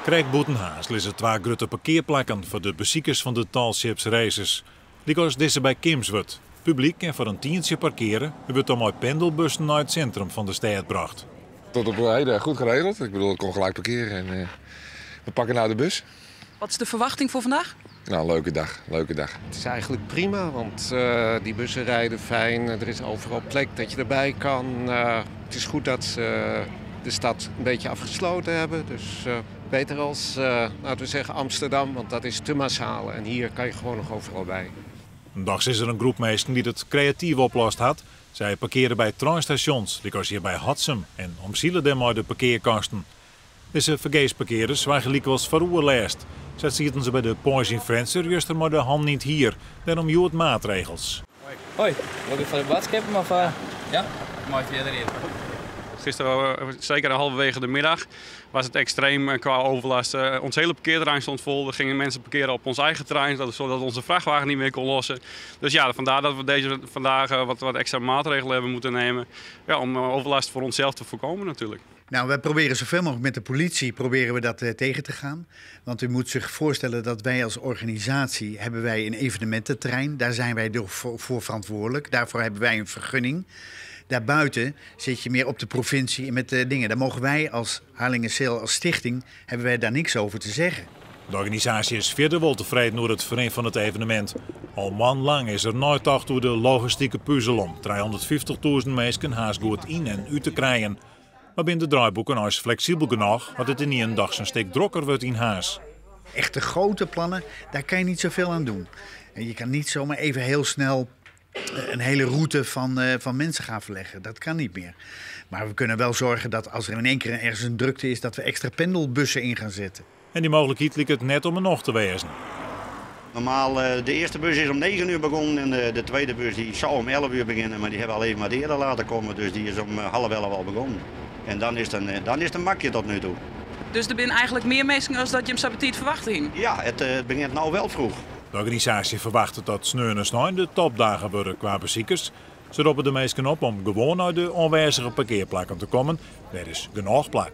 Krijg Boetenhaas liggen 2 grote parkeerplekken voor de bezoekers van de Talships races. Die kost deze bij Kimswerd. Publiek en voor een tientje parkeren wordt dan met pendelbussen naar het centrum van de stad gebracht. Tot op heden goed geregeld. Ik bedoel, ik kon gelijk parkeren en we pakken naar de bus. Wat is de verwachting voor vandaag? Nou, leuke dag. Het is eigenlijk prima, want die bussen rijden fijn. Er is overal plek dat je erbij kan. Het is goed dat ze de stad een beetje afgesloten hebben. Dus beter als, laten we zeggen, Amsterdam, want dat is te massaal. En hier kan je gewoon nog overal bij. Dags is er een groep mensen die het creatief oplost had. Zij parkeren bij treinstations, die kost hier bij Hatsum en omzielen daarmee de parkeerkasten. Deze vergeesparkeerders waren gelijk was veroorlijst. Zij zitten ze bij de Points in Venster, juist er maar de hand niet hier. Daarom joert maatregels. Hoi, wil je van de boodschappen of ja? Mooi via erin. Gisteren, zeker halverwege de middag, was het extreem qua overlast. Ons hele parkeerterrein stond vol. Er gingen mensen parkeren op ons eigen terrein, zodat onze vrachtwagen niet meer kon lossen. Dus ja, vandaar dat we vandaag wat extra maatregelen hebben moeten nemen. Ja, om overlast voor onszelf te voorkomen natuurlijk. Nou, wij proberen zoveel mogelijk met de politie dat tegen te gaan. Want u moet zich voorstellen dat wij als organisatie hebben wij een evenemententerrein. Daar zijn wij voor verantwoordelijk. Daarvoor hebben wij een vergunning. Daarbuiten zit je meer op de provincie en met de dingen. Daar mogen wij als Harlingerszeel, als stichting, hebben wij daar niks over te zeggen. De organisatie is verder wel tevreden door het vereen van het evenement. Al maandlang is er nooit tacht door de logistieke puzzel om 350.000 mensen haast goed in en uit te krijgen. Maar binnen de draaiboeken is flexibel genoeg dat het in een dag een stuk drukker wordt in haas. Echte grote plannen, daar kan je niet zoveel aan doen. En je kan niet zomaar even heel snel een hele route van mensen gaan verleggen. Dat kan niet meer. Maar we kunnen wel zorgen dat als er in één keer ergens een drukte is, dat we extra pendelbussen in gaan zetten. En die mogelijkheid lijkt het net om er nog te wezen. Normaal, de eerste bus is om 9 uur begonnen en de tweede bus die zou om 11 uur beginnen. Maar die hebben al even wat eerder laten komen, dus die is om 10:30 al begonnen. En dan is het een makje tot nu toe. Dus er zijn eigenlijk meer mensen dan dat je hem sabatiet verwacht in? Ja, het begint nou wel vroeg. De organisatie verwacht dat sneu en sneu de topdagen worden qua bezoekers. Ze roepen de mensen op om gewoon naar de onwijzige parkeerplekken te komen. Er is genoeg plek.